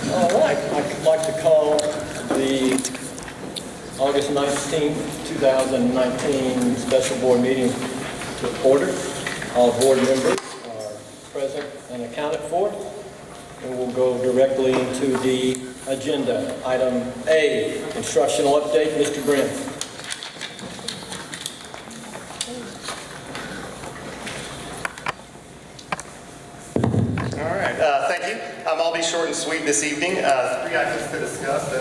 All right, I'd like to call the August 19th, 2019 special board meeting to order. All board members are present and accounted for. And we'll go directly into the agenda. Item A, instructional update. Mr. Grimm. All right, thank you. I'll be short and sweet this evening. 3 items to discuss.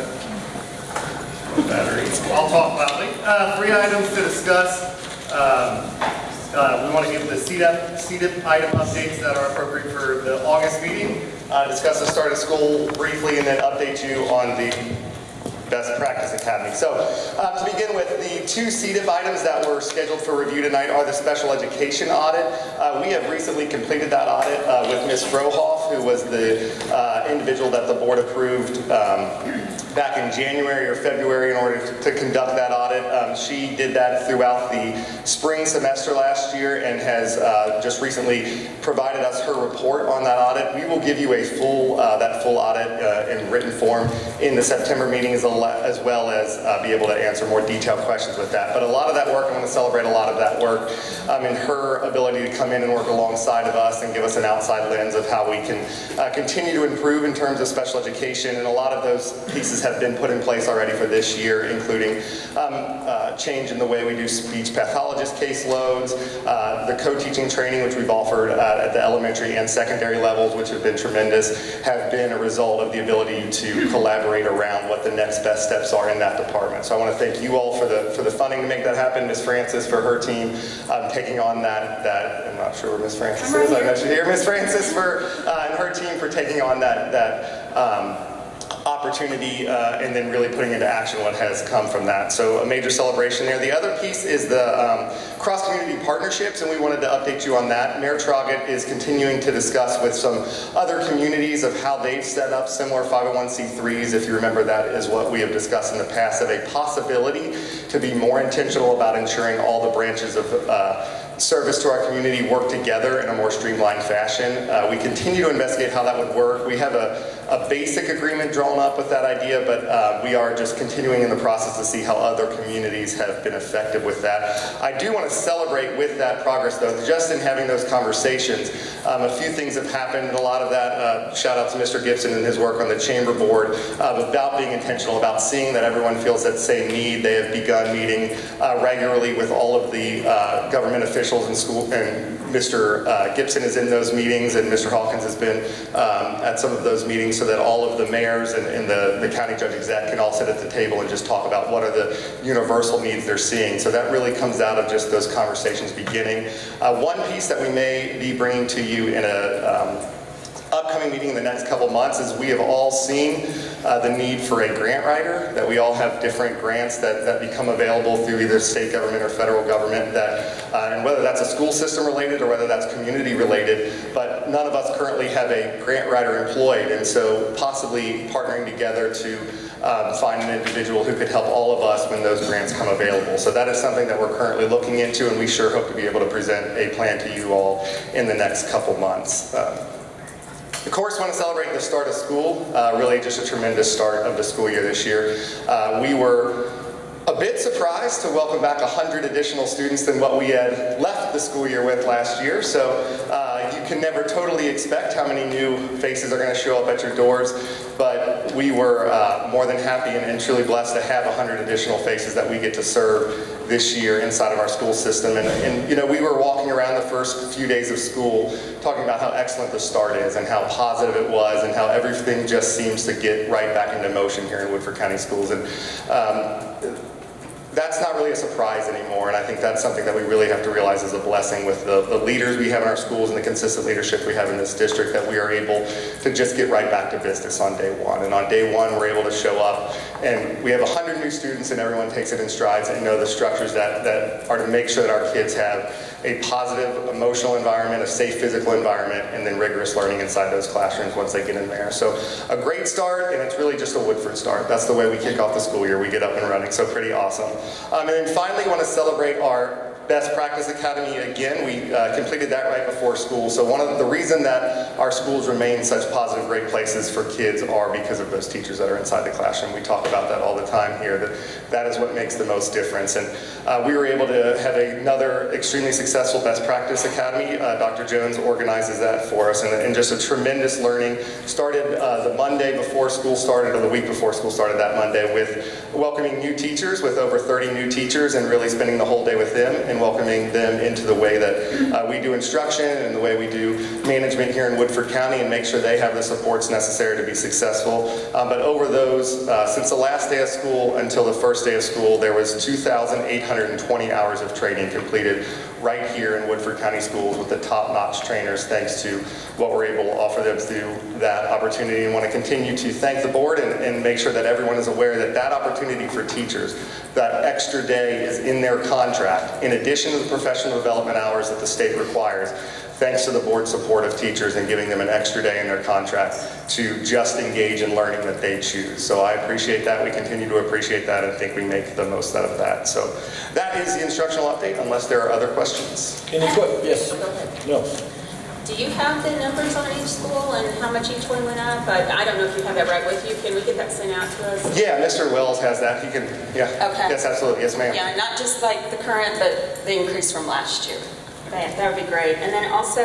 I'll talk loudly. 3 items to discuss. We want to give the CDIP item updates that are appropriate for the August meeting. Discuss the start of school briefly, and then update you on the Best Practice Academy. So to begin with, the 2 CDIP items that were scheduled for review tonight are the special education audit. We have recently completed that audit with Ms. Frohoff, who was the individual that the board approved back in January or February in order to conduct that audit. She did that throughout the spring semester last year and has just recently provided us her report on that audit. We will give you a full that full audit in written form in the September meeting, as well as be able to answer more detailed questions with that. But a lot of that work, I want to celebrate a lot of that work in her ability to come in and work alongside of us and give us an outside lens of how we can continue to improve in terms of special education. And a lot of those pieces have been put in place already for this year, including change in the way we do speech pathologist caseloads, the co-teaching training, which we've offered at the elementary and secondary levels, which have been tremendous, have been a result of the ability to collaborate around what the next best steps are in that department. So I want to thank you all for the funding to make that happen. Ms. Francis for her team taking on that. I'm not sure where Ms. Francis is. I know she's here. Ms. Francis and her team for taking on that opportunity and then really putting into action what has come from that. So a major celebration there. The other piece is the cross-community partnerships, and we wanted to update you on that. Mayor Trogett is continuing to discuss with some other communities of how they've set up similar 501c3s. If you remember, that is what we have discussed in the past, of a possibility to be more intentional about ensuring all the branches of service to our community work together in a more streamlined fashion. We continue to investigate how that would work. We have a basic agreement drawn up with that idea, but we are just continuing in the process to see how other communities have been effective with that. I do want to celebrate with that progress, though. Just in having those conversations, a few things have happened, and a lot of that, shout out to Mr. Gibson and his work on the chamber board, about being intentional, about seeing that everyone feels that same need. They have begun meeting regularly with all of the government officials in school, and Mr. Gibson is in those meetings, and Mr. Hawkins has been at some of those meetings, so that all of the mayors and the county judge exec can all sit at the table and just talk about what are the universal needs they're seeing. So that really comes out of just those conversations beginning. One piece that we may be bringing to you in a upcoming meeting in the next couple months is we have all seen the need for a grant writer, that we all have different grants that become available through either state government or federal government, and whether that's a school system related or whether that's community related, but none of us currently have a grant writer employed, and so possibly partnering together to find an individual who could help all of us when those grants come available. So that is something that we're currently looking into, and we sure hope to be able to present a plan to you all in the next couple months. Of course, want to celebrate the start of school. Really just a tremendous start of the school year this year. We were a bit surprised to welcome back 100 additional students than what we had left the school year with last year. So you can never totally expect how many new faces are going to show up at your doors. But we were more than happy and truly blessed to have 100 additional faces that we get to serve this year inside of our school system. And you know, we were walking around the first few days of school talking about how excellent the start is and how positive it was and how everything just seems to get right back into motion here in Woodford County Schools. And that's not really a surprise anymore, and I think that's something that we really have to realize is a blessing with the leaders we have in our schools and the consistent leadership we have in this district, that we are able to just get right back to business on day one. And on day one, we're able to show up, and we have 100 new students, and everyone takes it in strides and know the structures that are to make sure that our kids have a positive emotional environment, a safe physical environment, and then rigorous learning inside those classrooms once they get in there. So a great start, and it's really just a Woodford start. That's the way we kick off the school year. We get up and running, so pretty awesome. And then finally, want to celebrate our Best Practice Academy, again, we completed that right before school. So the reason that our schools remain such positive, great places for kids are because of those teachers that are inside the classroom. We talk about that all the time here, that is what makes the most difference. And we were able to have another extremely successful Best Practice Academy. Dr. Jones organizes that for us, and just a tremendous learning. Started the Monday before school started, or the week before school started that Monday, with welcoming new teachers, with over 30 new teachers, and really spending the whole day with them and welcoming them into the way that we do instruction and the way we do management here in Woodford County, and make sure they have the supports necessary to be successful. But over those, since the last day of school until the first day of school, there was 2,820 hours of training completed right here in Woodford County Schools with the top-notch trainers, thanks to what we're able to offer them through that opportunity. And want to continue to thank the board and make sure that everyone is aware that that opportunity for teachers, that extra day, is in their contract, in addition to the professional development hours that the state requires, thanks to the board support of teachers and giving them an extra day in their contract to just engage in learning that they choose. So I appreciate that. We continue to appreciate that and think we make the most out of that. So that is the instructional update, unless there are other questions. Any questions? Yes. Go ahead. No. Do you have the numbers on each school and how much each one went up? I don't know if you have that right with you. Can we get that sent out to us? Yeah, Mr. Wells has that. He can, yeah. Okay. Yes, absolutely. Yes, ma'am. Yeah, not just like the current, but the increase from last year. That would be great. And then also,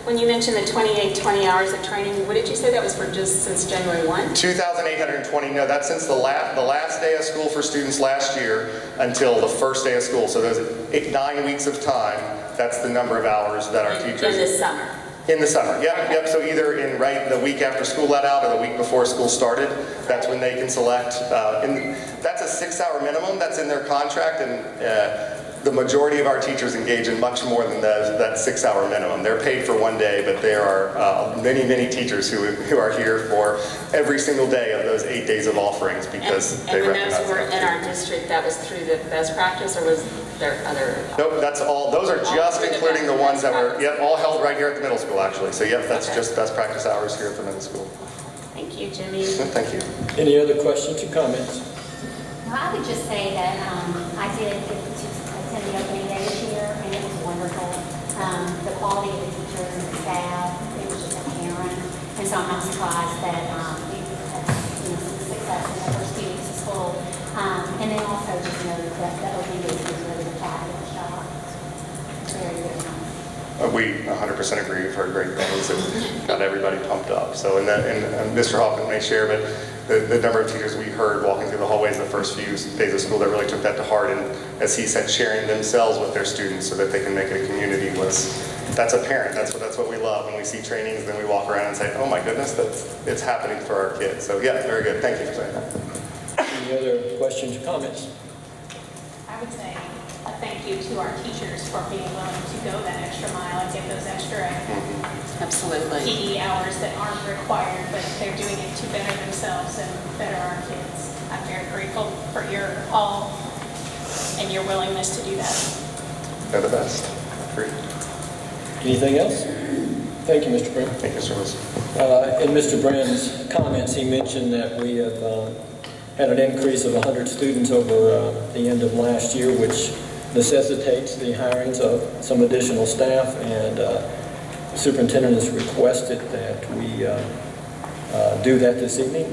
when you mentioned the 20 hours of training, what did you say that was for just since January 1? 2,820. No, that's since the last day of school for students last year until the first day of school. So those 9 weeks of time, that's the number of hours that our teachers... In the summer. In the summer, yep. So either in the week after school let out or the week before school started, that's when they can select. And that's a 6-hour minimum that's in their contract, and the majority of our teachers engage in much more than that 6-hour minimum. They're paid for one day, but there are many, many teachers who are here for every single day of those 8 days of offerings, because they recognize that. And when those were in our district, that was through the best practice, or was there other? Nope, that's all. Those are just including the ones that were, all held right here at the middle school, actually. So that's just best practice hours here at the middle school. Thank you, Jimmy. Thank you. Any other questions or comments? Well, I would just say that I did get to attend the opening day this year, and it was wonderful. The quality of the teachers and the staff, it was just apparent. And so I'm not surprised that we've had some success in the first few weeks of school. And then also just know that the opening day was really a fabulous job. Very, very nice. We 100% agree. We've heard great things and got everybody pumped up. So, and Mr. Hoffman may share, but the number of teachers we heard walking through the hallways the first few days of school that really took that to heart, and as he said, sharing themselves with their students so that they can make it a community, that's apparent. That's what we love when we see trainings. Then we walk around and say, oh my goodness, it's happening for our kids. So yeah, very good. Thank you for saying that. Any other questions or comments? I would say a thank you to our teachers for being willing to go that extra mile and give those extra Absolutely. PE hours that aren't required, but they're doing it to better themselves and better our kids. I'm very grateful for your all and your willingness to do that. They're the best. Great. Anything else? Thank you, Mr. Brown. Thank you, Mr. Wilson. In Mr. Brenn's comments, he mentioned that we have had an increase of 100 students over the end of last year, which necessitates the hirings of some additional staff, and the superintendent has requested that we do that this evening.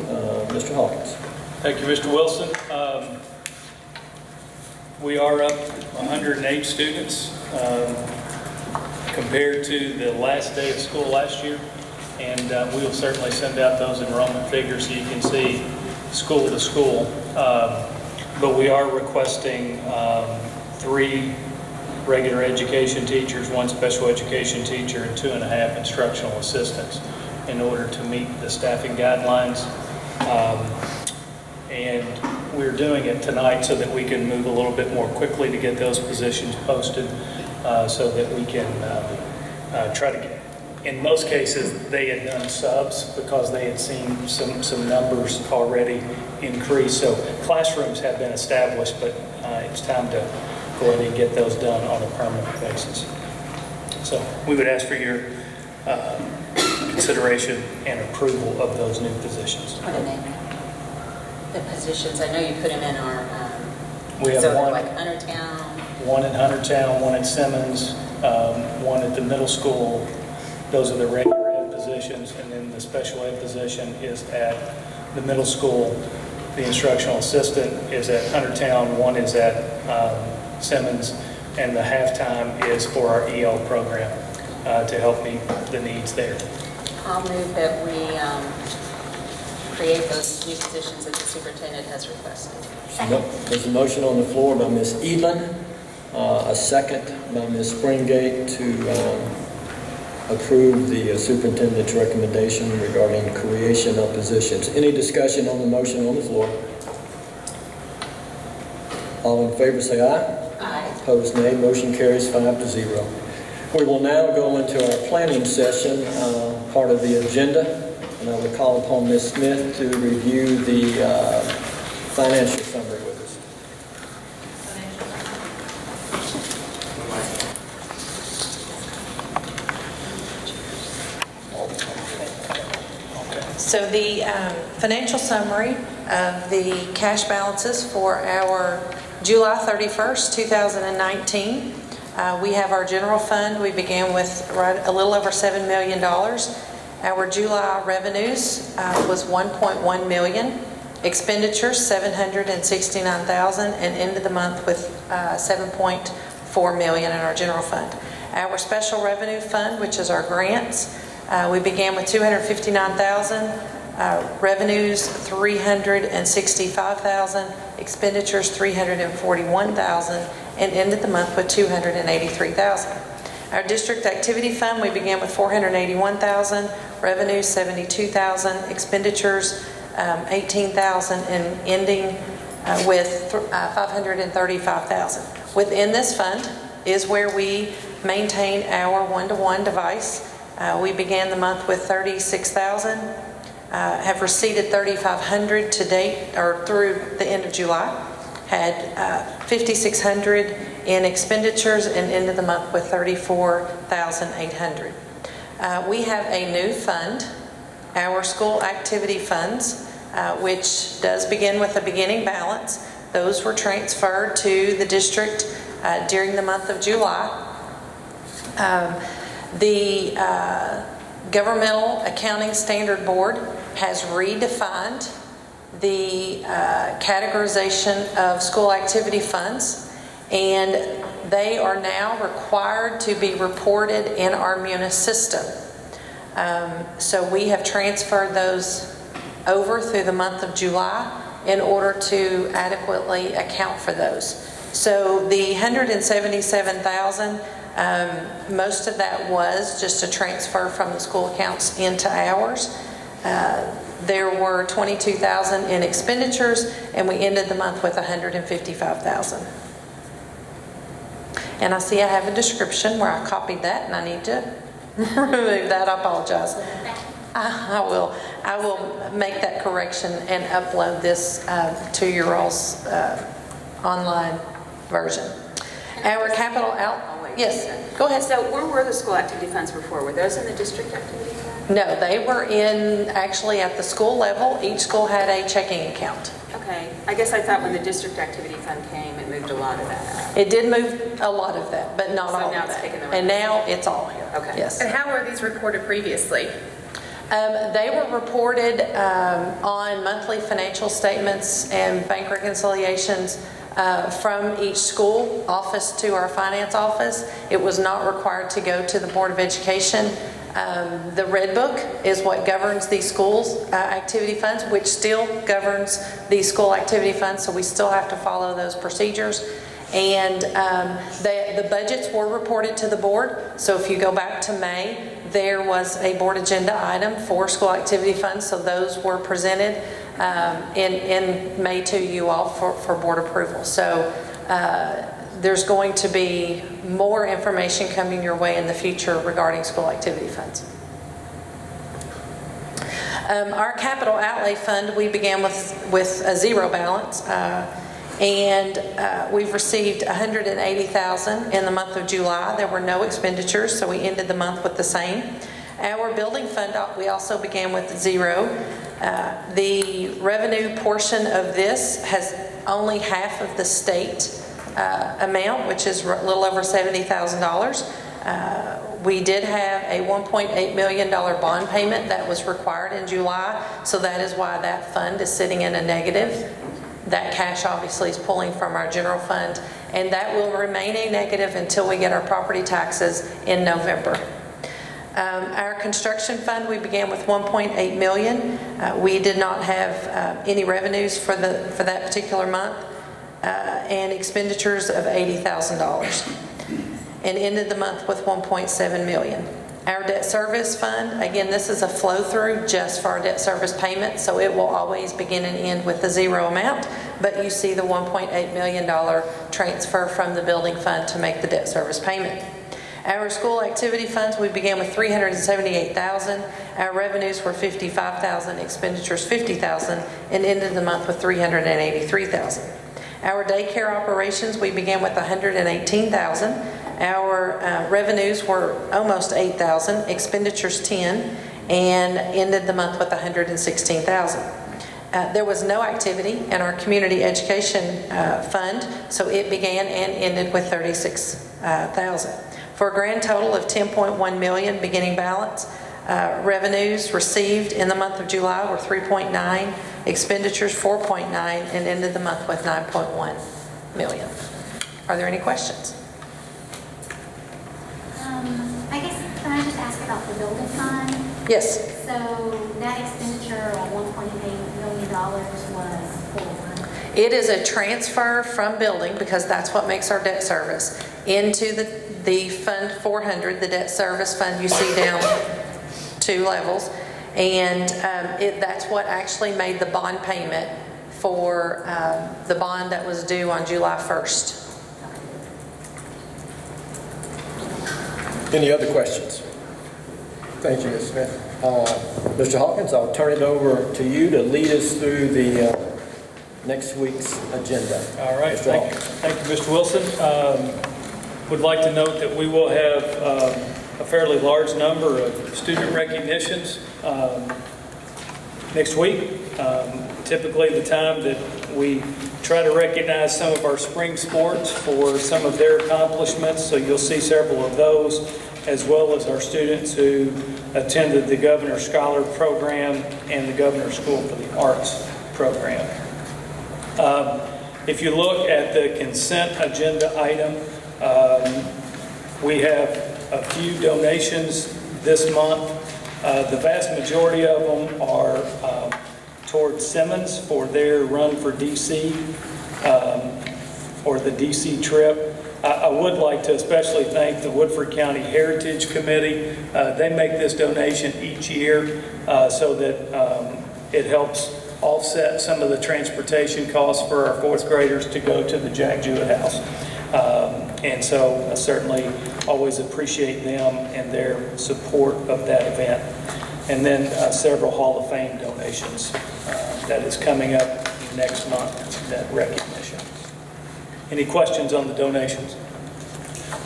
Mr. Hawkins. Thank you, Mr. Wilson. We are up 108 students compared to the last day of school last year, and we will certainly send out those enrollment figures so you can see school to school. But we are requesting 3 regular education teachers, 1 special education teacher, and 2.5 instructional assistants in order to meet the staffing guidelines. And we're doing it tonight so that we can move a little bit more quickly to get those positions posted, so that we can try to get, in most cases, they had done subs because they had seen some numbers already increase. So classrooms have been established, but it's time to go ahead and get those done on a permanent basis. So we would ask for your consideration and approval of those new positions. What are they? The positions, I know you put them in our, We have so they're one. like Undertown. one at Huntertown, one at Simmons, one at the middle school. Those are the regular ed positions, and then the special ed position is at the middle school. The instructional assistant is at Huntertown, one is at Simmons, and the halftime is for our EL program to help meet the needs there. I'll move that we create those new positions that the superintendent has requested. There's a motion on the floor by Ms. Edlin, a second by Ms. Springate to approve the superintendent's recommendation regarding creation of positions. Any discussion on the motion on the floor? All in favor say aye. Aye. Opposed nay. Motion carries 5-0. We will now go into our planning session, part of the agenda, and I will call upon Ms. Smith to review the financial summary with us. So the financial summary of the cash balances for our July 31st, 2019. We have our general fund. We began with a little over $7 million. Our July revenues was $1.1 million. Expenditures, $769,000, and ended the month with $7.4 million in our general fund. Our special revenue fund, which is our grants, we began with $259,000, revenues $365,000, expenditures $341,000, and ended the month with $283,000. Our district activity fund, we began with $481,000, revenues $72,000, expenditures $18,000, and ending with $535,000. Within this fund is where we maintain our one-to-one device. We began the month with $36,000, have receipted $3,500 to date, or through the end of July, had $5,600 in expenditures, and ended the month with $34,800. We have a new fund, our school activity funds, which does begin with a beginning balance. Those were transferred to the district during the month of July. The Governmental Accounting Standard Board has redefined the categorization of school activity funds, and they are now required to be reported in our Munis system. So we have transferred those over through the month of July in order to adequately account for those. So the $177,000, most of that was just a transfer from the school accounts into ours. There were $22,000 in expenditures, and we ended the month with $155,000. And I see I have a description where I copied that, and I need to remove that. I apologize. I will make that correction and upload this to your all's online version. Our capital yes, go ahead. So where were the school activity funds before? Were those in the district activity fund? No, they were actually at the school level. Each school had a checking account. Okay. I guess I thought when the district activity fund came, it moved a lot of that out. It did move a lot of that, but not all now of it's that. taken the And now it's all here. Okay. Yes. And how were these reported previously? They were reported on monthly financial statements and bank reconciliations from each school office to our finance office. It was not required to go to the Board of Education. The Red Book is what governs these schools' activity funds, which still governs these school activity funds, so we still have to follow those procedures. And the budgets were reported to the board. So if you go back to May, there was a board agenda item for school activity funds. So those were presented in May to you all for board approval. So there's going to be more information coming your way in the future regarding school activity funds. Our capital outlay fund, we began with a zero balance. And we've received $180,000 in the month of July. There were no expenditures, so we ended the month with the same. Our building fund, we also began with zero. The revenue portion of this has only half of the state amount, which is a little over $70,000. We did have a $1.8 million bond payment that was required in July, so that is why that fund is sitting in a negative. That cash obviously is pulling from our general fund, and that will remain a negative until we get our property taxes in November. Our construction fund, we began with $1.8 million. We did not have any revenues for that particular month, and expenditures of $80,000, and ended the month with $1.7 million. Our debt service fund, again, this is a flow-through just for our debt service payment, so it will always begin and end with a zero amount, but you see the $1.8 million transfer from the building fund to make the debt service payment. Our school activity funds, we began with $378,000. Our revenues were $55,000, expenditures $50,000, and ended the month with $383,000. Our daycare operations, we began with $118,000. Our revenues were almost $8,000, expenditures $10,000, and ended the month with $116,000. There was no activity in our community education fund, so it began and ended with $36,000. For a grand total of $10.1 million beginning balance. Revenues received in the month of July were $3.9, expenditures $4.9, and ended the month with $9.1 million. Are there any questions? I guess, can I just ask about the building fund? Yes. So that expenditure of $1.8 million was for? It is a transfer from building, because that's what makes our debt service, into the Fund 400, the debt service fund you see down 2 levels. And that's what actually made the bond payment for the bond that was due on July 1st. Any other questions? Thank you, Ms. Smith. Mr. Hawkins, I'll turn it over to you to lead us through the next week's agenda. All right, Mr. thank you, Mr. Wilson. Would like to note that we will have a fairly large number of student recognitions next week. Typically the time that we try to recognize some of our spring sports for some of their accomplishments, so you'll see several of those, as well as our students who attended the Governor's Scholar Program and the Governor's School for the Arts Program. If you look at the consent agenda item, we have a few donations this month. The vast majority of them are towards Simmons for their run for DC, or the DC trip. I would like to especially thank the Woodford County Heritage Committee. They make this donation each year so that it helps offset some of the transportation costs for our 4th graders to go to the Jack Jewett House. And so I certainly always appreciate them and their support of that event. And then several Hall of Fame donations that is coming up next month, that recognition. Any questions on the donations?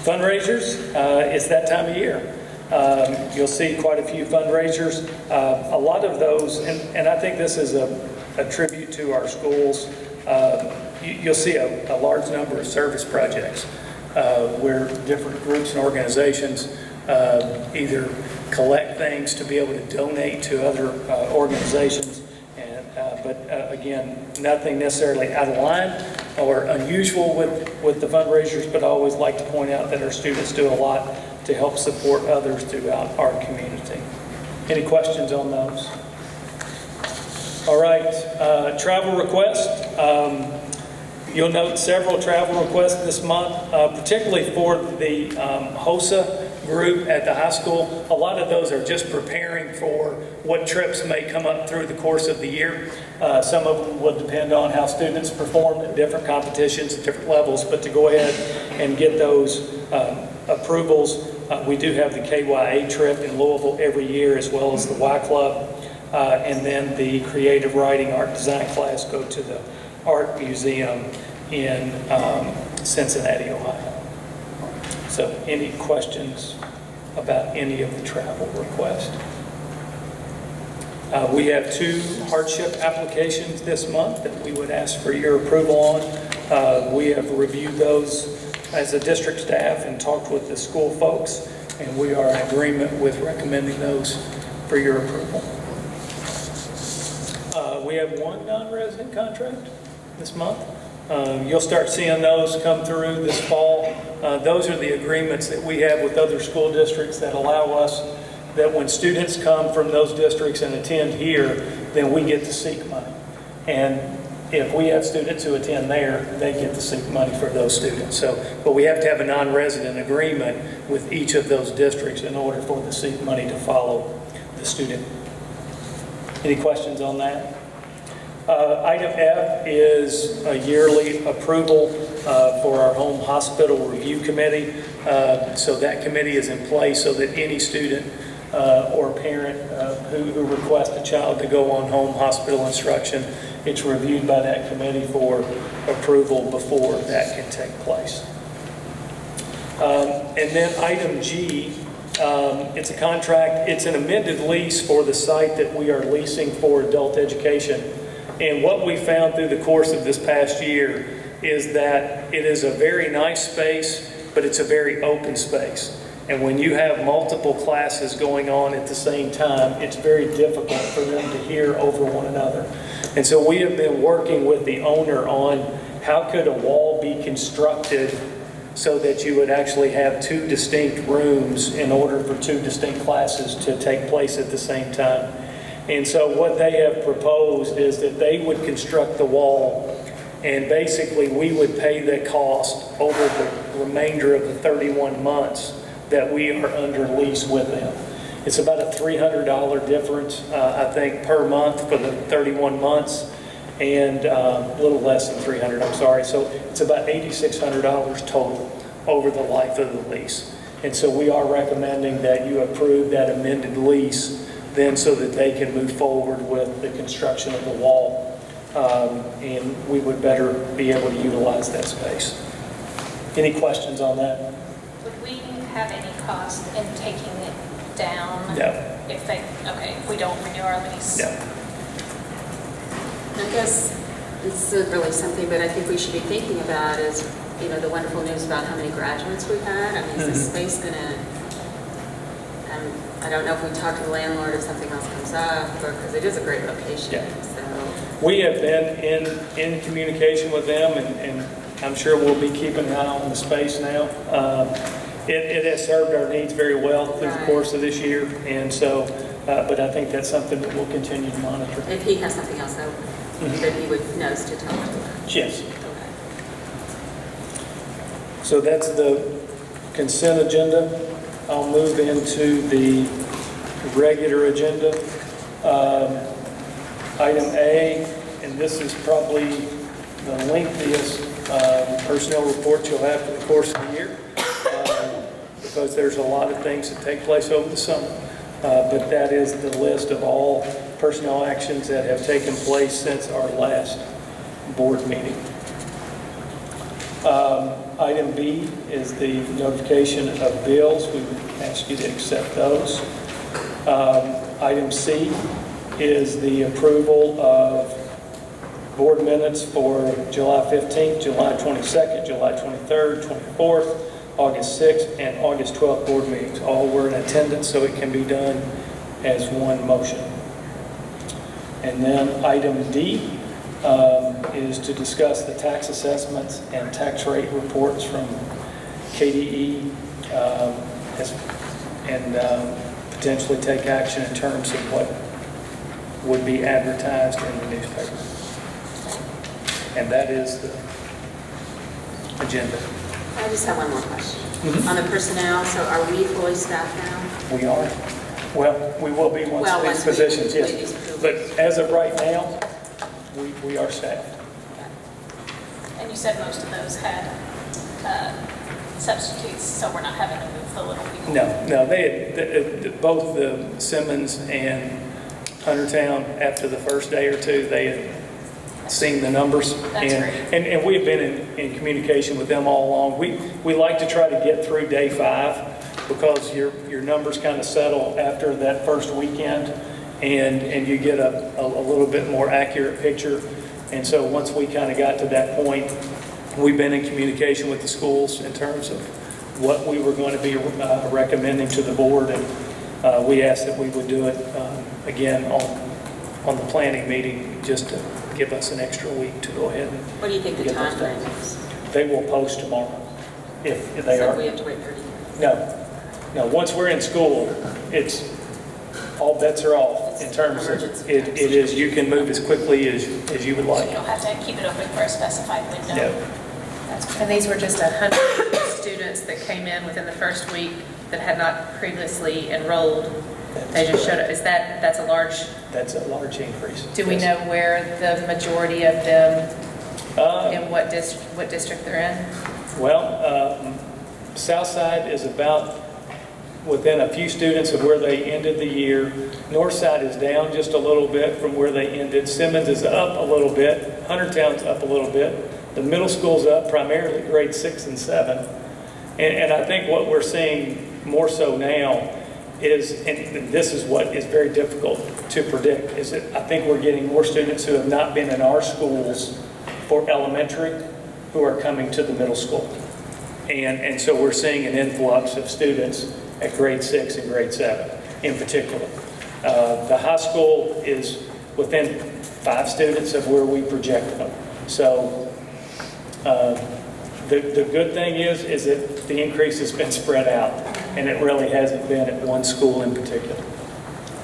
Fundraisers, it's that time of year. You'll see quite a few fundraisers. A lot of those, and I think this is a tribute to our schools, you'll see a large number of service projects where different groups and organizations either collect things to be able to donate to other organizations, but again, nothing necessarily out of line or unusual with the fundraisers, but I always like to point out that our students do a lot to help support others throughout our community. Any questions on those? All right, travel requests. You'll note several travel requests this month, particularly for the HOSA group at the high school. A lot of those are just preparing for what trips may come up through the course of the year. Some of them will depend on how students perform at different competitions at different levels, but to go ahead and get those approvals, we do have the KYA trip in Louisville every year, as well as the Y Club, and then the creative writing art design class go to the Art Museum in Cincinnati, Ohio. So any questions about any of the travel requests? We have 2 hardship applications this month that we would ask for your approval on. We have reviewed those as a district staff and talked with the school folks, and we are in agreement with recommending those for your approval. We have one non-resident contract this month. You'll start seeing those come through this fall. Those are the agreements that we have with other school districts that allow us that when students come from those districts and attend here, then we get to seek money. And if we have students who attend there, they get to seek money for those students. So, but we have to have a non-resident agreement with each of those districts in order for the seek money to follow the student. Any questions on that? Item F is a yearly approval for our home hospital review committee. So that committee is in place so that any student or parent who requests a child to go on home hospital instruction, it's reviewed by that committee for approval before that can take place. And then item G, it's a contract, it's an amended lease for the site that we are leasing for adult education. And what we found through the course of this past year is that it is a very nice space, but it's a very open space. And when you have multiple classes going on at the same time, it's very difficult for them to hear over one another. And so we have been working with the owner on how could a wall be constructed so that you would actually have two distinct rooms in order for two distinct classes to take place at the same time. And so what they have proposed is that they would construct the wall, and basically we would pay the cost over the remainder of the 31 months that we are under lease with them. It's about a $300 difference, I think, per month for the 31 months, and a little less than $300, I'm sorry. So it's about $8,600 total over the life of the lease. And so we are recommending that you approve that amended lease then so that they can move forward with the construction of the wall, and we would better be able to utilize that space. Any questions on that? Would we have any cost in taking it down? No. If we don't renew our lease? No. I guess this isn't really something, but I think we should be thinking about is, you know, the wonderful news about how many graduates we've had. I mean, is this space going to, I don't know if we talk to the landlord if something else comes up, because it is a great location. Yeah. So We have been in communication with them, and I'm sure we'll be keeping an eye on the space now. It has served our needs very well through the course of this year, and so, but I think that's something that we'll continue to monitor. if he has something else open, that he would knows to talk to us. Yes. Okay. So that's the consent agenda. I'll move into the regular agenda. Item A, and this is probably the lengthiest personnel report you'll have for the course of the year, because there's a lot of things that take place over the summer. But that is the list of all personnel actions that have taken place since our last board meeting. Item B is the notification of bills. We would ask you to accept those. Item C is the approval of board minutes for July 15th, July 22nd, July 23rd, 24th, August 6th, and August 12th board meetings. All were in attendance, so it can be done as one motion. And then item D is to discuss the tax assessments and tax rate reports from KDE and potentially take action in terms of what would be advertised in the newspaper. And that is the agenda. I just have one more question. On the personnel, so are we fully staffed now? We are. Well, we will be once Well, these once we positions, complete yes. these But as of right now, we are staffed. And you said most of those had substitutes, so we're not having to move the little people? No, they had, both the Simmons and Huntertown, after the first day or two, they had seen the numbers. That's And we've been in communication with them all along. We like to try to get through day 5 because your numbers kind of settle after that first weekend, and you get a little bit more accurate picture. And so once we kind of got to that point, We've been in communication with the schools in terms of what we were going to be recommending to the board, and we asked that we would do it again on the planning meeting, just to give us an extra week to go ahead and What do you think the get those time done. frame is? They will post tomorrow, if they So are. we have to wait 30 days? No, once we're in school, it's, all bets are off in terms of, it is, you can move as quickly as you would like. You don't have to keep it open for a specified window. No. That's great. And these were just 100 students that came in within the first week that had not previously enrolled. They just showed up. That's a large, That's a large increase. do we Yes. know where the majority of them, Uh, in what district they're in? Well, Southside is about within a few students of where they ended the year. Northside is down just a little bit from where they ended. Simmons is up a little bit. Huntertown's up a little bit. The middle school's up, primarily grades 6 and 7. And I think what we're seeing more so now is, and this is what is very difficult to predict, is that I think we're getting more students who have not been in our schools for elementary who are coming to the middle school. And so we're seeing an influx of students at grade 6 and grade 7 in particular. The high school is within 5 students of where we projected them. So the good thing is that the increase has been spread out, and it really hasn't been at one school in particular.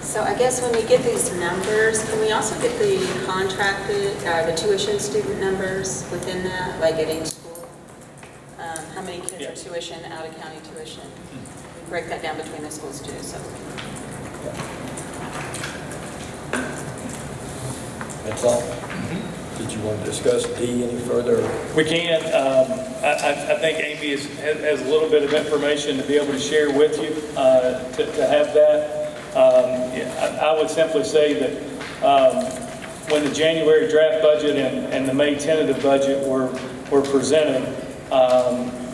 So I guess when we get these numbers, can we also get the contracted, the tuition student numbers within that, like at each school? How many kids Yeah. are tuition, out-of-county tuition? We break that down between the schools too, so. That's all? Did you want to discuss D any further? We can. I think Amy has a little bit of information to be able to share with you, to have that. Yeah, I would simply say that when the January draft budget and the May tentative budget were presented,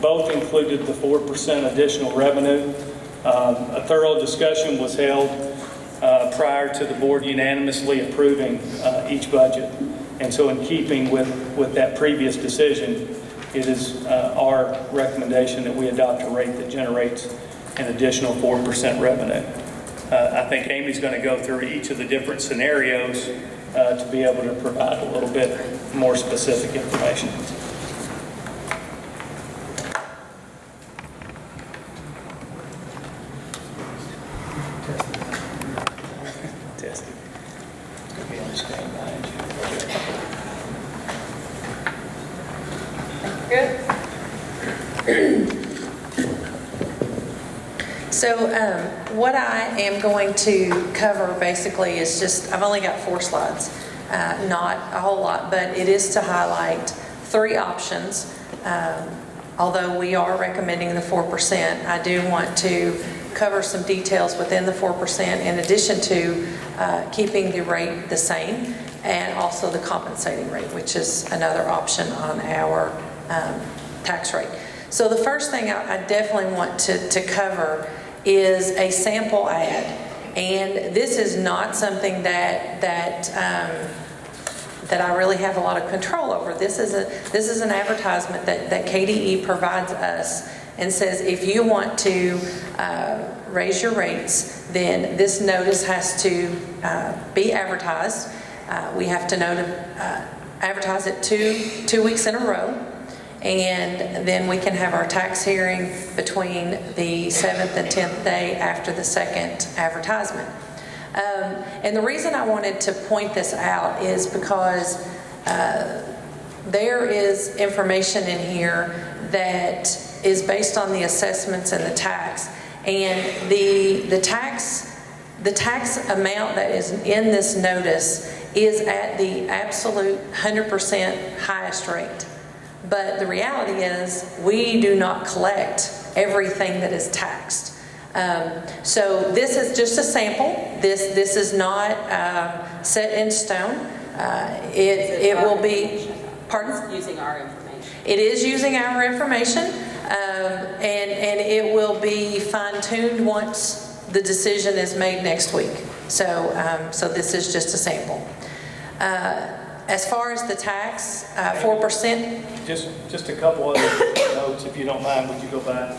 both included the 4% additional revenue. A thorough discussion was held prior to the board unanimously approving each budget. And so in keeping with that previous decision, it is our recommendation that we adopt a rate that generates an additional 4% revenue. I think Amy's going to go through each of the different scenarios to be able to provide a little bit more specific information. Testing. It's going to be on the screen behind you. Good. So what I am going to cover basically is just, I've only got 4 slides, not a whole lot, but it is to highlight 3 options. Although we are recommending the 4%, I do want to cover some details within the 4% in addition to keeping the rate the same, and also the compensating rate, which is another option on our tax rate. So the first thing I definitely want to cover is a sample ad, and this is not something that I really have a lot of control over. This is an advertisement that KDE provides us and says if you want to raise your rates, then this notice has to be advertised. We have to advertise it two weeks in a row. And then we can have our tax hearing between the 7th and 10th day after the second advertisement. And the reason I wanted to point this out is because there is information in here that is based on the assessments and the tax. And the tax amount that is in this notice is at the absolute 100% highest rate. But the reality is we do not collect everything that is taxed. So this is just a sample. This is not set in stone. It will be, pardon? It's using our information. It is using our information, and it will be fine-tuned once the decision is made next week. So this is just a sample. As far as the tax, 4%, Just a couple other notes, if you don't mind, would you go back?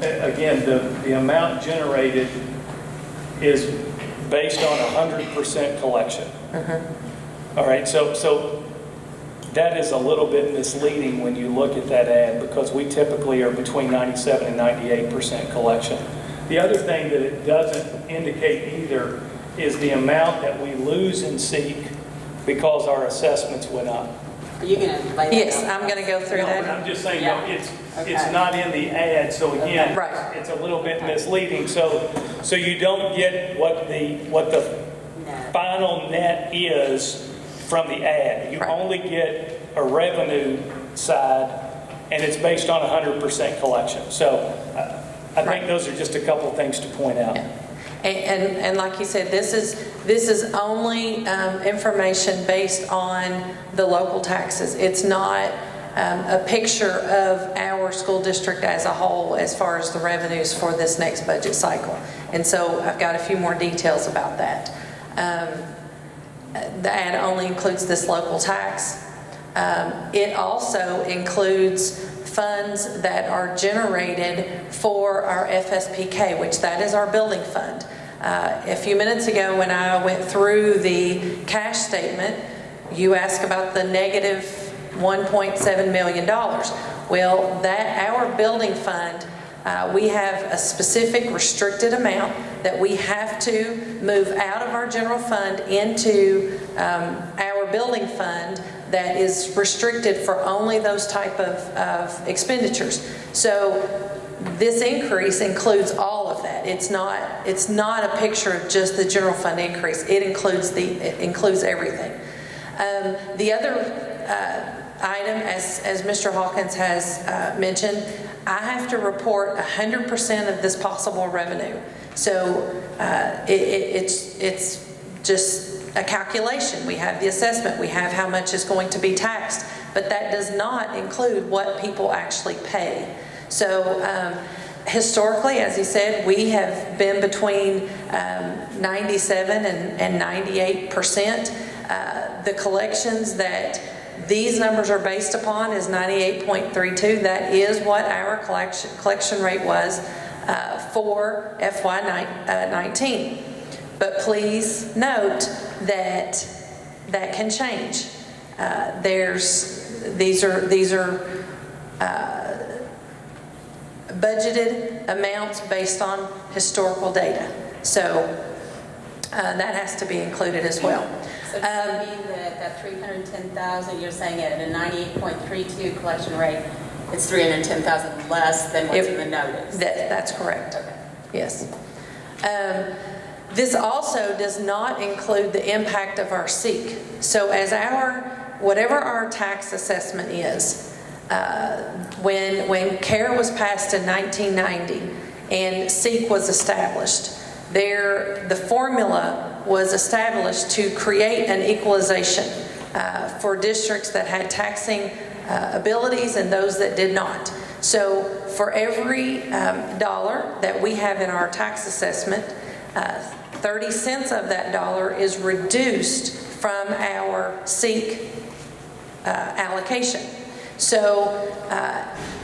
Again, the amount generated is based on 100% collection. All right, so that is a little bit misleading when you look at that ad, because we typically are between 97 and 98% collection. The other thing that it doesn't indicate either is the amount that we lose in SEEK because our assessments went up. Are you going to lay that out? yes, I'm going to go through No, but that. I'm just saying, Yeah. it's Okay. not in the ad, so again, Right. it's a little bit misleading. So you don't get what the No. final net is from the ad. You Right. only get a revenue side, and it's based on 100% collection. So I Right. think those are just a couple of things to point out. And like you said, this is only information based on the local taxes. It's not a picture of our school district as a whole as far as the revenues for this next budget cycle. And so I've got a few more details about that. The ad only includes this local tax. It also includes funds that are generated for our FSPK, which that is our building fund. A few minutes ago when I went through the cash statement, you asked about the negative $1.7 million. Well, that our building fund, we have a specific restricted amount that we have to move out of our general fund into our building fund that is restricted for only those type of expenditures. So this increase includes all of that. It's not a picture of just the general fund increase. It includes everything. The other item, as Mr. Hawkins has mentioned, I have to report 100% of this possible revenue. So it's just a calculation. We have the assessment, we have how much is going to be taxed, but that does not include what people actually pay. So historically, as he said, we have been between 97 and 98%. The collections that these numbers are based upon is 98.32. That is what our collection rate was for FY19. But please note that that can change. These are budgeted amounts based on historical data. So that has to be included as well. So does that mean that 310,000, you're saying at a 98.32 collection rate, it's 310,000 less than what's in the notice? That's correct. Okay. Yes. This also does not include the impact of our SEEK. So as whatever our tax assessment is, when CARE was passed in 1990 and SEEK was established, the formula was established to create an equalization for districts that had taxing abilities and those that did not. So for every dollar that we have in our tax assessment, 30 cents of that dollar is reduced from our SEEK allocation. So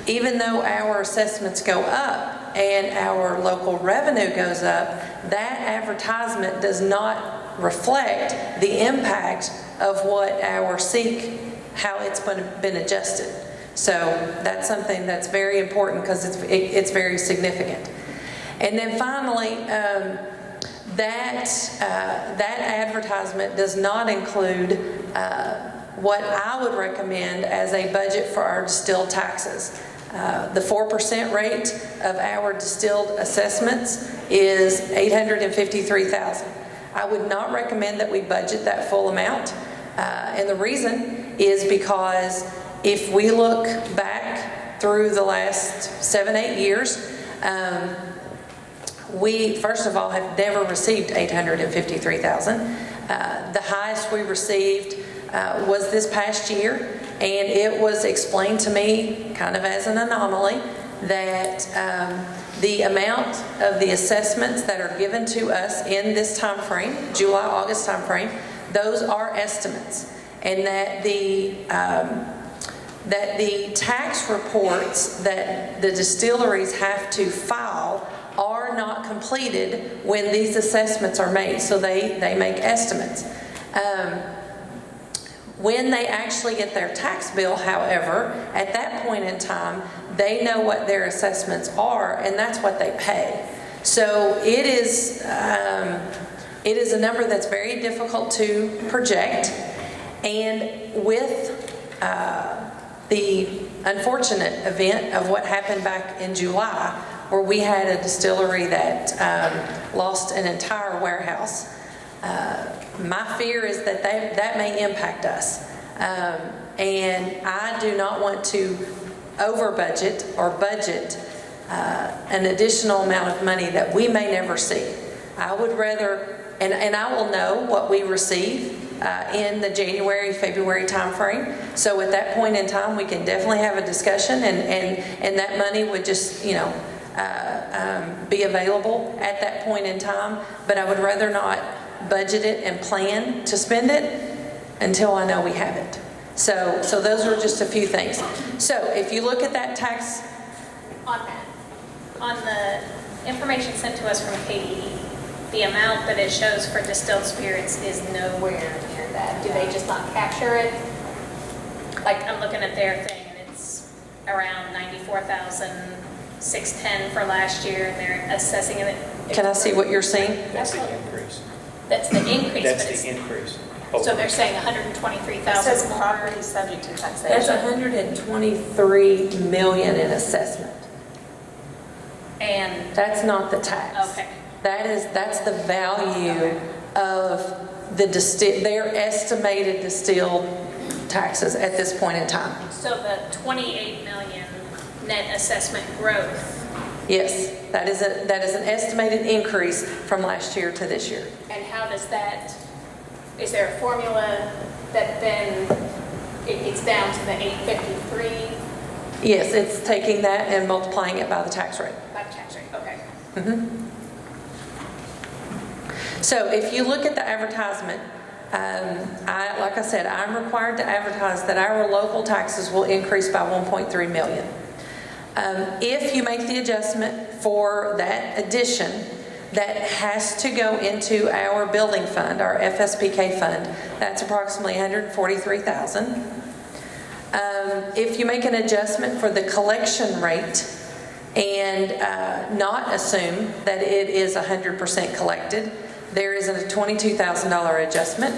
even though our assessments go up and our local revenue goes up, that advertisement does not reflect the impact of what our SEEK, how it's been adjusted. So that's something that's very important because it's very significant. And then finally, that advertisement does not include what I would recommend as a budget for our distilled taxes. The 4% rate of our distilled assessments is $853,000. I would not recommend that we budget that full amount. And the reason is because if we look back through the last 7-8 years, we, first of all, have never received $853,000. The highest we received was this past year, and it was explained to me kind of as an anomaly that the amount of the assessments that are given to us in this time frame, July-August time frame, those are estimates, and that the tax reports that the distilleries have to file are not completed when these assessments are made, so they make estimates. When they actually get their tax bill, however, at that point in time, they know what their assessments are, and that's what they pay. So it is a number that's very difficult to project, and with the unfortunate event of what happened back in July, where we had a distillery that lost an entire warehouse, my fear is that that may impact us. And I do not want to over budget or budget an additional amount of money that we may never see. I would rather, and I will know what we receive in the January, February timeframe. So at that point in time, we can definitely have a discussion, and that money would just, be available at that point in time. But I would rather not budget it and plan to spend it until I know we have it. So those are just a few things. So if you look at that tax. On the information sent to us from KDE, the amount that it shows for distilled spirits is nowhere near that. Do they just not capture it? Like, I'm looking at their thing, and it's around $94,610 for last year, and they're assessing it. Can I see what you're seeing? That's the increase. That's the increase. That's but it's- the increase. So they're saying It 123,000 says more. property subject to That's taxation. 123 million in assessment. And, That's not the tax. okay. That's the value of their estimated distilled taxes at this point in time. So the 28 million net assessment growth, Yes, that is an estimated increase from last year to this year. and how does that, is there a formula that then it's down to the 853 Yes, it's taking that and multiplying it by the tax rate. by tax rate? Okay. So if you look at the advertisement, like I said, I'm required to advertise that our local taxes will increase by 1.3 million. If you make the adjustment for that addition, that has to go into our building fund, our FSPK fund. That's approximately $143,000. If you make an adjustment for the collection rate and not assume that it is 100% collected, there is a $22,000 adjustment.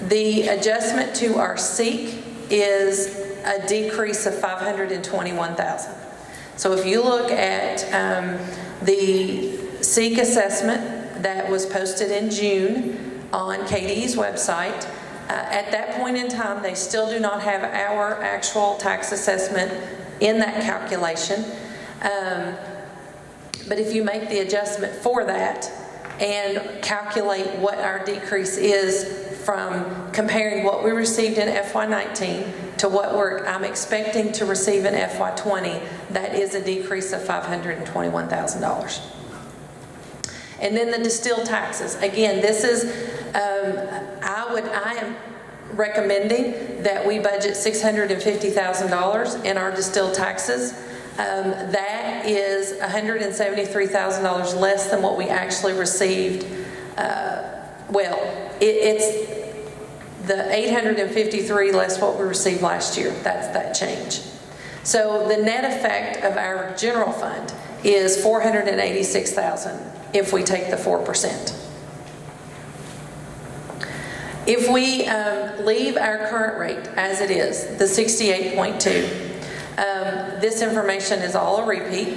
The adjustment to our SEEK is a decrease of $521,000. So if you look at the SEEK assessment that was posted in June on KDE's website, at that point in time, they still do not have our actual tax assessment in that calculation. But if you make the adjustment for that and calculate what our decrease is from comparing what we received in FY19 to what I'm expecting to receive in FY20, that is a decrease of $521,000. And then the distilled taxes. Again, this is, I am recommending that we budget $650,000 in our distilled taxes. That is $173,000 less than what we actually received. It's the 853 less what we received last year. That's that change. So the net effect of our general fund is $486,000 if we take the 4%. If we leave our current rate as it is, the 68.2, this information is all a repeat.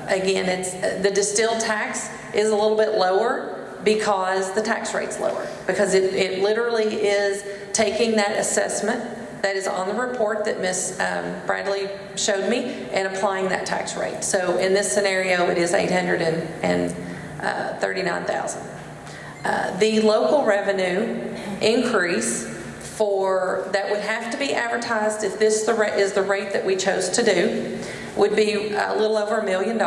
Again, it's the distilled tax is a little bit lower because the tax rate's lower, because it literally is taking that assessment that is on the report that Ms. Bradley showed me and applying that tax rate. So in this scenario, it is $839,000. The local revenue increase that would have to be advertised if this is the rate that we chose to do would be a little over $1 million.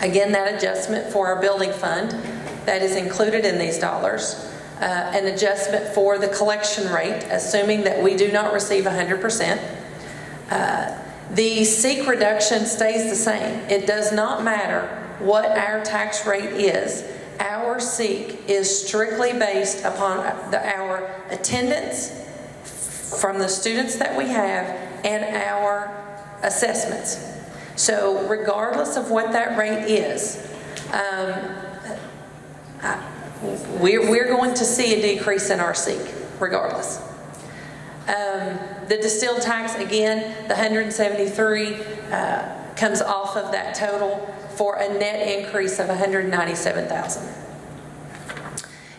Again, that adjustment for our building fund, that is included in these dollars. An adjustment for the collection rate, assuming that we do not receive 100%. The SEEK reduction stays the same. It does not matter what our tax rate is. Our SEEK is strictly based upon our attendance from the students that we have and our assessments. So regardless of what that rate is, we're going to see a decrease in our SEEK regardless. The distilled tax, again, the 173 comes off of that total for a net increase of 197,000.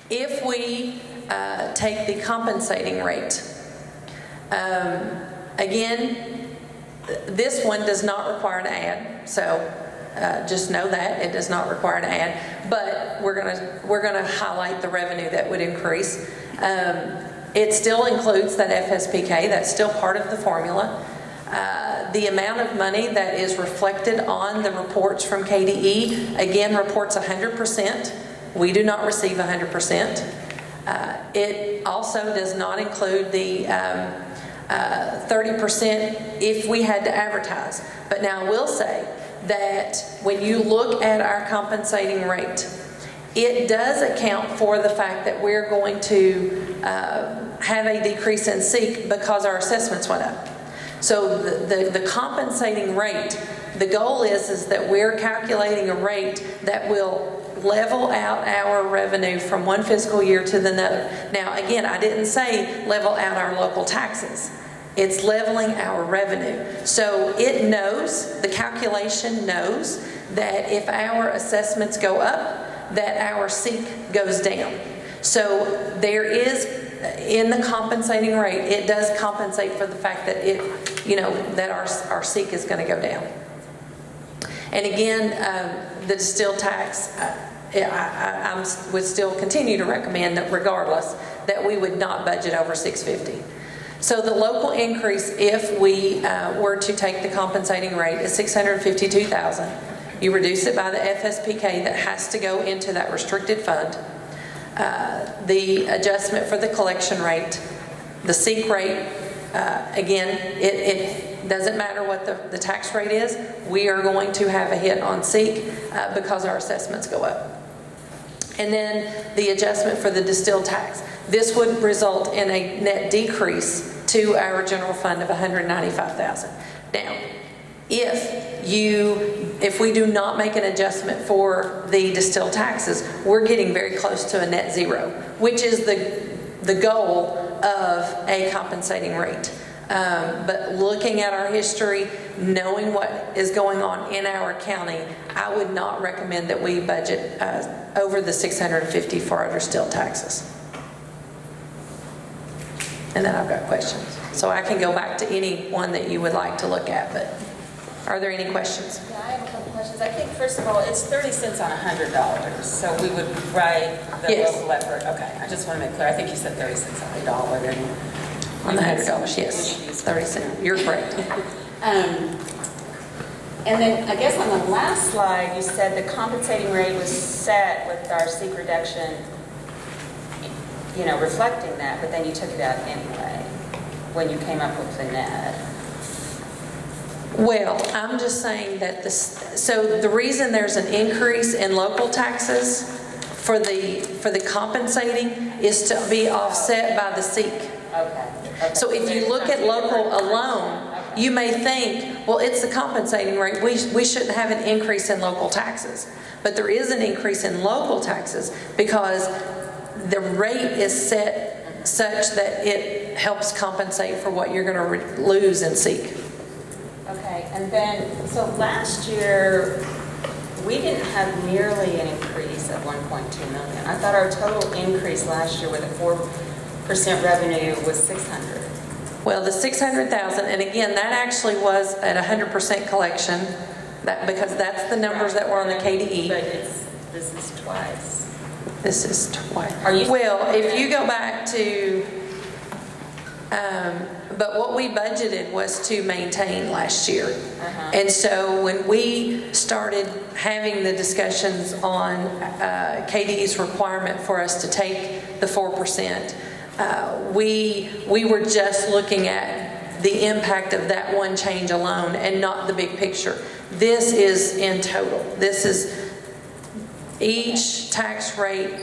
If we take the compensating rate, again, this one does not require an add, so just know that it does not require an add. But we're gonna highlight the revenue that would increase. It still includes that FSPK. That's still part of the formula. The amount of money that is reflected on the reports from KDE, again, reports 100%. We do not receive 100%. It also does not include the 30% if we had to advertise. But now I will say that when you look at our compensating rate, it does account for the fact that we're going to have a decrease in SEEK because our assessments went up. So the compensating rate, the goal is that we're calculating a rate that will level out our revenue from one fiscal year to the other. Now, again, I didn't say level out our local taxes. It's leveling our revenue. So it knows, the calculation knows that if our assessments go up, that our SEEK goes down. So there is, in the compensating rate, it does compensate for the fact that that our SEEK is going to go down. And again, the distilled tax, I would still continue to recommend that regardless, that we would not budget over 650. So the local increase, if we were to take the compensating rate, is 652,000. You reduce it by the FSPK that has to go into that restricted fund. The adjustment for the collection rate, the SEEK rate, again, it doesn't matter what the tax rate is. We are going to have a hit on SEEK because our assessments go up. And then the adjustment for the distilled tax. This would result in a net decrease to our general fund of 195,000. Now, if we do not make an adjustment for the distilled taxes, we're getting very close to a net zero, which is the goal of a compensating rate. But looking at our history, knowing what is going on in our county, I would not recommend that we budget over the 650 for our distilled taxes. And then I've got questions. So I can go back to any one that you would like to look at, but are there any questions? Yeah, I have a couple questions. I think, first of all, it's 30 cents on $100, so we would write the Yes. local effort. Okay, I just want to make clear. I think you said 30 cents on the dollar. On the $100, yes, 30 cents. You're correct. And then, I guess on the last slide, you said the compensating rate was set with our SEEK reduction, reflecting that, but then you took it out anyway when you came up with the net. Well, I'm just saying that so the reason there's an increase in local taxes for the compensating is to be offset by the SEEK. Okay. So if you look at local alone, you may think, well, it's the compensating rate. We shouldn't have an increase in local taxes. But there is an increase in local taxes because the rate is set such that it helps compensate for what you're going to lose in SEEK. Okay, and then, so last year, we didn't have nearly an increase of 1.2 million. I thought our total increase last year with a 4% revenue was 600. Well, the 600,000, and again, that actually was at 100% collection, because that's the numbers that were on the KDE. But this is twice. This is twice. Are you? Well, if you go back to But what we budgeted was to maintain last year. And so when we started having the discussions on KDE's requirement for us to take the 4%, we were just looking at the impact of that one change alone and not the big picture. This is in total. This is each tax rate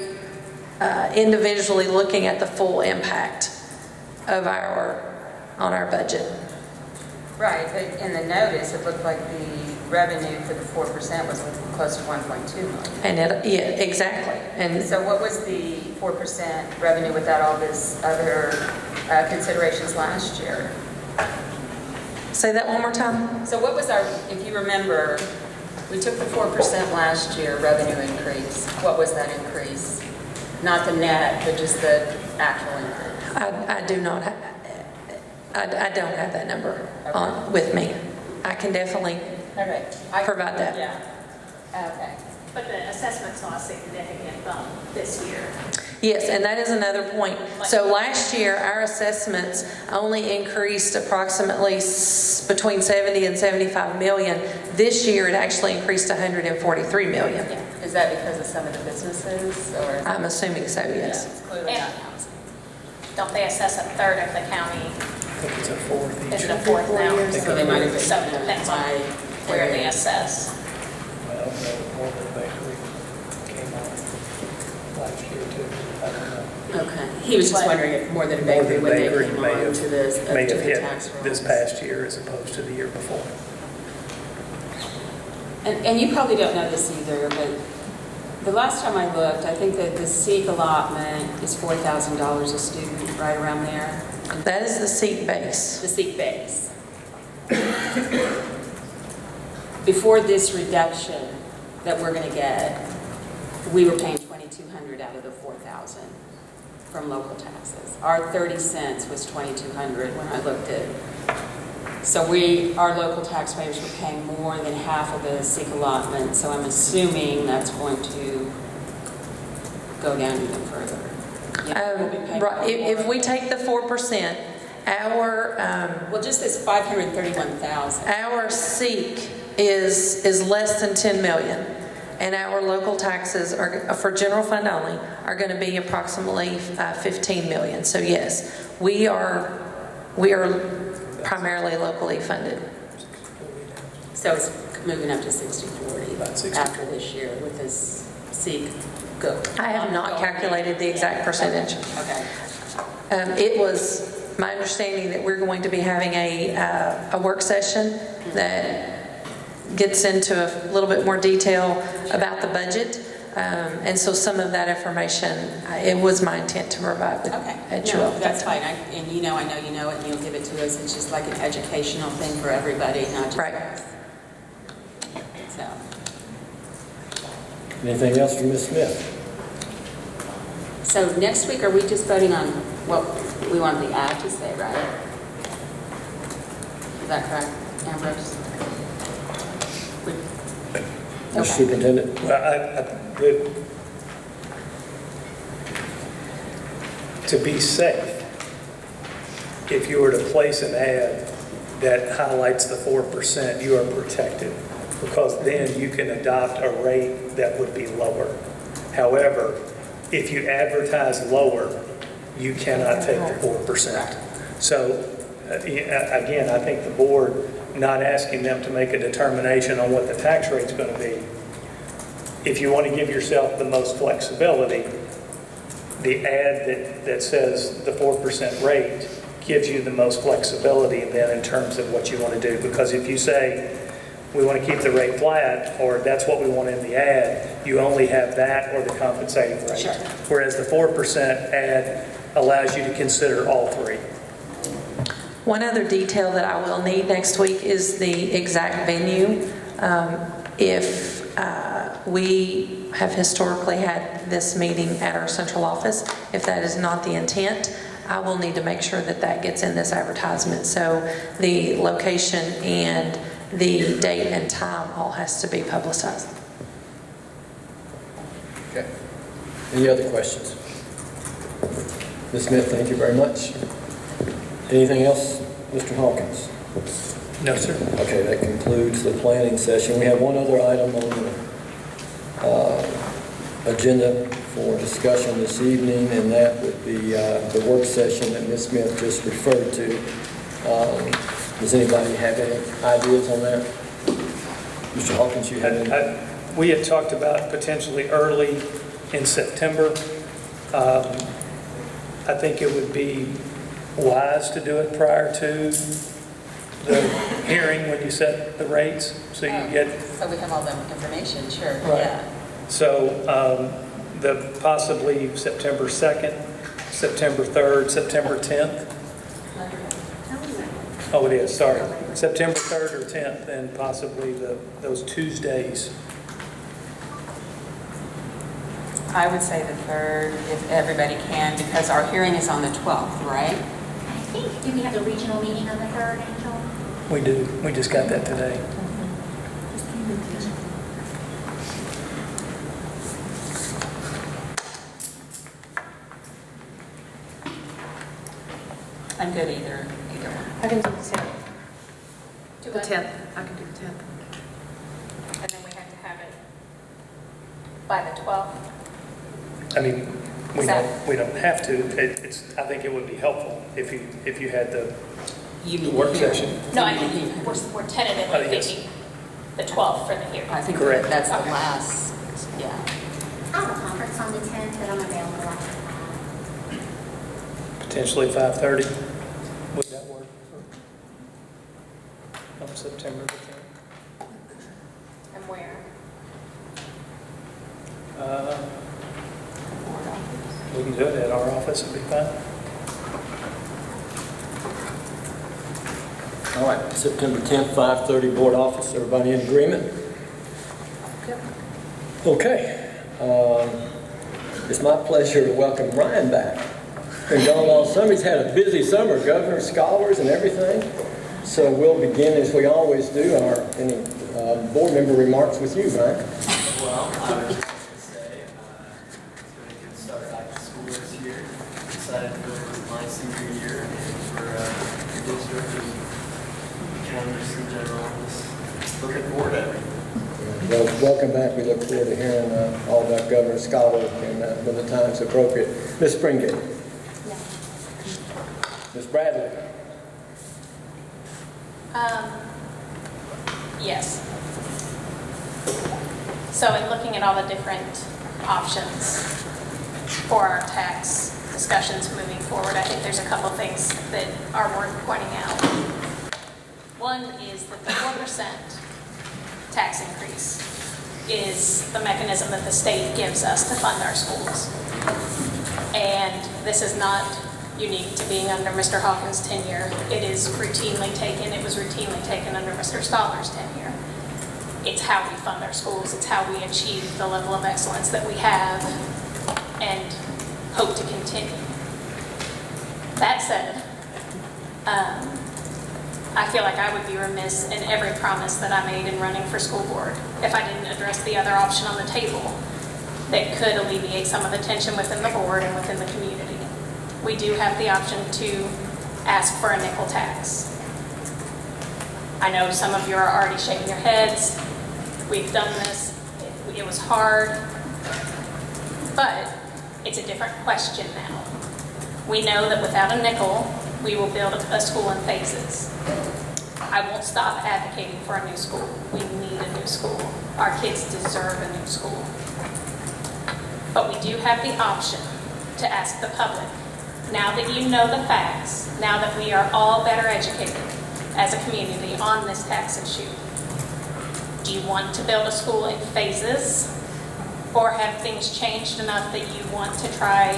individually looking at the full impact of on our budget. Right, but in the notice, it looked like the revenue for the 4% was close to 1.2 million. And yeah, exactly. And So what was the 4% revenue without all this other considerations last year? say that one more time. So what was our, if you remember, we took the 4% last year revenue increase. What was that increase? Not the net, but just the actual increase. I do not have, I don't have that number on with me. I can definitely Okay. provide that. Yeah. Okay. But the assessment saw a significant bump this year. Yes, and that is another point. So last year, our assessments only increased approximately between 70 and 75 million. This year, it actually increased 143 million. Yeah. Is that because of some of the businesses or? I'm assuming so, yes. It's clearly not housing. Don't they assess a third of the county? I think it's a fourth each. Is it a fourth now? So they might have been. So it depends on where they assess. Well, no, more than bakery came on last year too. I don't know. Okay. He was just wondering if more than a More bakery than when they bakery came may on have- to this, May to have the hit tax rolls. this past year as opposed to the year before. And you probably don't know this either, but the last time I looked, I think that the SEEK allotment is $4,000 a student, right around there. That is the seat base. The SEEK base. Before this reduction that we're going to get, we were paying $2,200 out of the $4,000 from local taxes. Our 30 cents was $2,200 when I looked at. So our local taxpayers were paying more than half of the SEEK allotment. So I'm assuming that's going to go down even further. Yeah, we'll be paying Right, if more. we take the 4%, our Well, just this 531,000. our SEEK is less than 10 million, and our local taxes are, for general fund only, are going to be approximately 15 million. So yes, we are primarily locally funded. So it's moving up to 60/40 About 60. after this year with this SEEK go. I have not calculated the exact percentage. Okay. It was my understanding that we're going to be having a work session that gets into a little bit more detail about the budget. And so some of that information, it was my intent to provide with Okay. at you all. No, that's fine. And you know I know you know it, and you'll give it to us. It's just like an educational thing for everybody, not just Right. us. So, Anything else from Ms. Smith? so next week, are we just voting on what we want the ad to say, right? Is that correct, Ambrose? Mr. Superintendent? Well, to be safe, if you were to place an ad that highlights the 4%, you are protected, because then you can adopt a rate that would be lower. However, if you advertise lower, you cannot take the 4%. So, again, I think the board, not asking them to make a determination on what the tax rate's going to be, if you want to give yourself the most flexibility, the ad that says the 4% rate gives you the most flexibility then in terms of what you want to do. Because if you say, we want to keep the rate flat, or that's what we want in the ad, you only have that or the compensating rate. Sure. Whereas the 4% ad allows you to consider all three. One other detail that I will need next week is the exact venue. If we have historically had this meeting at our central office, if that is not the intent, I will need to make sure that that gets in this advertisement. So the location and the date and time all has to be publicized. Okay. Any other questions? Ms. Smith, thank you very much. Anything else? Mr. Hawkins? No, sir. Okay, that concludes the planning session. We have one other item on the agenda for discussion this evening, and that would be the work session that Ms. Smith just referred to. Does anybody have any ideas on that? Mr. Hawkins, you have any? We had talked about potentially early in September. I think it would be wise to do it prior to the hearing when you set the rates, so you get. So we have all the information, sure, Right. yeah. So the possibly September 2nd, September 3rd, September 10th. Oh, it is, sorry. September 3rd or 10th, and possibly those Tuesdays. I would say the 3rd, if everybody can, because our hearing is on the 12th, right? I think, do we have the regional meeting on the 3rd, Angel? We do. We just got that today. I'm good either one. I can do the 10th. Do The it. 10th, I can do the 10th. And then we have to have it by the 12th. I mean, we Is that- don't have to. I think it would be helpful if you had the You mean work the hearing. session. No, I You mean the mean, hearing. we're Oh, tentatively yes. thinking the 12th for the hearing. I think Correct. that's the Okay. last, yeah. I have a conference on the 10th, but I'm available after that. Potentially 5:30. Would that work on September the 10th? And where? We can do it at our office, it'd be fine. All right, September 10th, 5:30, board office. Everybody in agreement? Okay. It's my pleasure to welcome Ryan back. Been gone all summer. He's had a busy summer, governor, scholars, and everything. So we'll begin, as we always do, any board member remarks with you, Ryan. Well, I was just going to say, it's been a good start back to school this year. Excited to go for my senior year and for the district and counties in general. Just looking forward to everything. Well, welcome back. We look forward to hearing all about governor, scholar, and when the time's appropriate. Ms. Springate. Ms. Bradley. Yes. So in looking at all the different options for our tax discussions moving forward, I think there's a couple things that are worth pointing out. One is that the 4% tax increase is the mechanism that the state gives us to fund our schools. And this is not unique to being under Mr. Hawkins' tenure. It is routinely taken. It was routinely taken under Mr. Stoller's tenure. It's how we fund our schools. It's how we achieve the level of excellence that we have and hope to continue. That said, I feel like I would be remiss in every promise that I made in running for school board if I didn't address the other option on the table that could alleviate some of the tension within the board and within the community. We do have the option to ask for a nickel tax. I know some of you are already shaking your heads. We've done this. It was hard, but it's a different question now. We know that without a nickel, we will build a school in phases. I won't stop advocating for a new school. We need a new school. Our kids deserve a new school. But we do have the option to ask the public, now that you know the facts, now that we are all better educated as a community on this tax issue, do you want to build a school in phases? Or have things changed enough that you want to try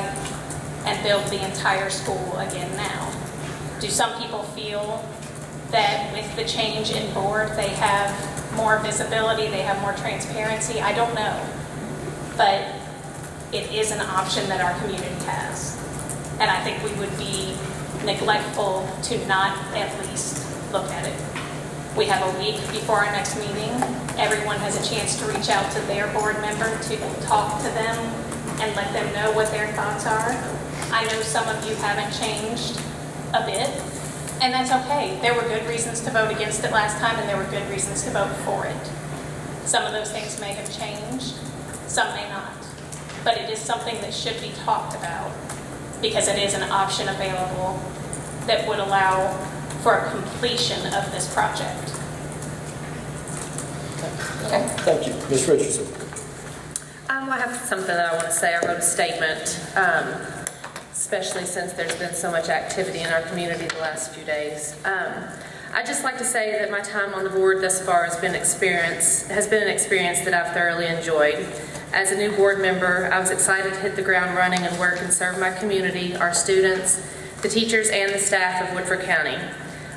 and build the entire school again now? Do some people feel that with the change in board, they have more visibility, they have more transparency? I don't know. But it is an option that our community has. And I think we would be neglectful to not at least look at it. We have a week before our next meeting. Everyone has a chance to reach out to their board member to talk to them and let them know what their thoughts are. I know some of you haven't changed a bit, And that's okay. There were good reasons to vote against it last time, and there were good reasons to vote for it. Some of those things may have changed, some may not. But it is something that should be talked about, because it is an option available that would allow for a completion of this project. Thank you. Ms. Richardson. I have something that I want to say. I wrote a statement, especially since there's been so much activity in our community the last few days. I'd just like to say that my time on the board thus far has been an experience that I've thoroughly enjoyed. As a new board member, I was excited to hit the ground running and work and serve my community, our students, the teachers, and the staff of Woodford County.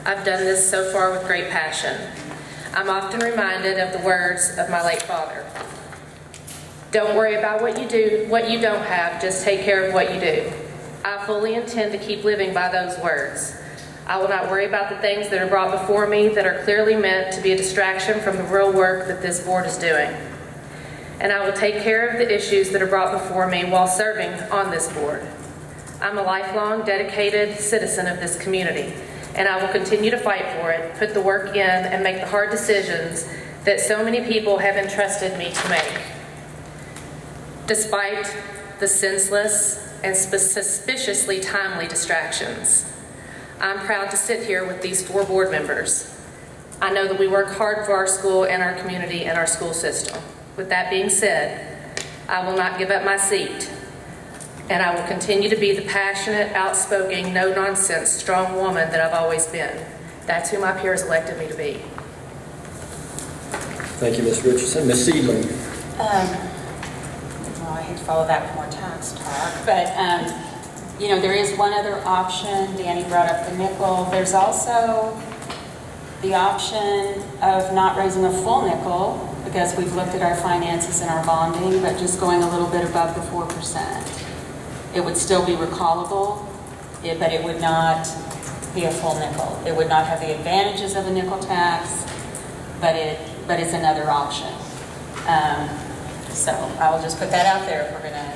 I've done this so far with great passion. I'm often reminded of the words of my late father. Don't worry about what you don't have, just take care of what you do. I fully intend to keep living by those words. I will not worry about the things that are brought before me that are clearly meant to be a distraction from the real work that this board is doing. And I will take care of the issues that are brought before me while serving on this board. I'm a lifelong, dedicated citizen of this community, and I will continue to fight for it, put the work in, and make the hard decisions that so many people have entrusted me to make. Despite the senseless and suspiciously timely distractions, I'm proud to sit here with these 4 board members. I know that we work hard for our school and our community and our school system. With that being said, I will not give up my seat, and I will continue to be the passionate, outspoken, no-nonsense, strong woman that I've always been. That's who my peers elected me to be. Thank you, Ms. Richardson. Ms. Seedling. Well, I hate to follow that with more tax talk, but, you know, there is one other option. Danny brought up the nickel. There's also the option of not raising a full nickel, because we've looked at our finances and our bonding, but just going a little bit above the 4%. It would still be recallable, but it would not be a full nickel. It would not have the advantages of a nickel tax, but it's another option. So I will just put that out there if we're going to,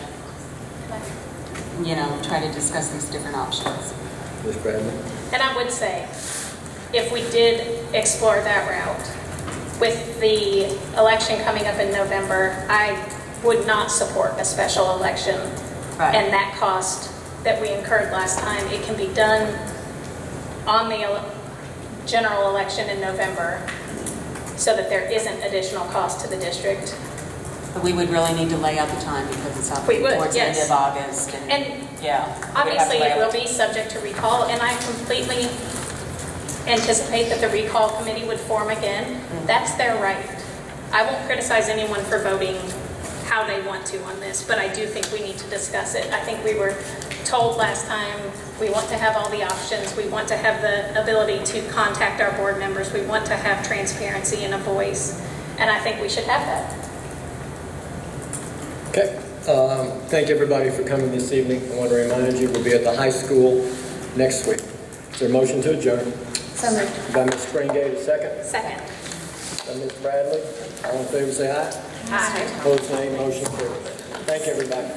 you know, try to discuss these different options. Ms. Bradley. And I would say, if we did explore that route, with the election coming up in November, I would not support a special election. Right. And that cost that we incurred last time, it can be done on the general election in November so that there isn't additional cost to the district. But we would really need to lay out the time, because it's up We would, towards the end yes. of August. And yeah, we would have to obviously, lay it out will the- be subject to recall, and I completely anticipate that the recall committee would form again. That's their right. I won't criticize anyone for voting how they want to on this, but I do think we need to discuss it. I think we were told last time, we want to have all the options. We want to have the ability to contact our board members. We want to have transparency and a voice, and I think we should have that. Okay. Thank everybody for coming this evening. I want to remind you, we'll be at the high school next week. Is there a motion to adjourn? So moved. By Ms. Springate, a second. Second. By Ms. Bradley. All in favor, say aye. Aye. Opposed, nay. Motion carried. Thank you, everybody.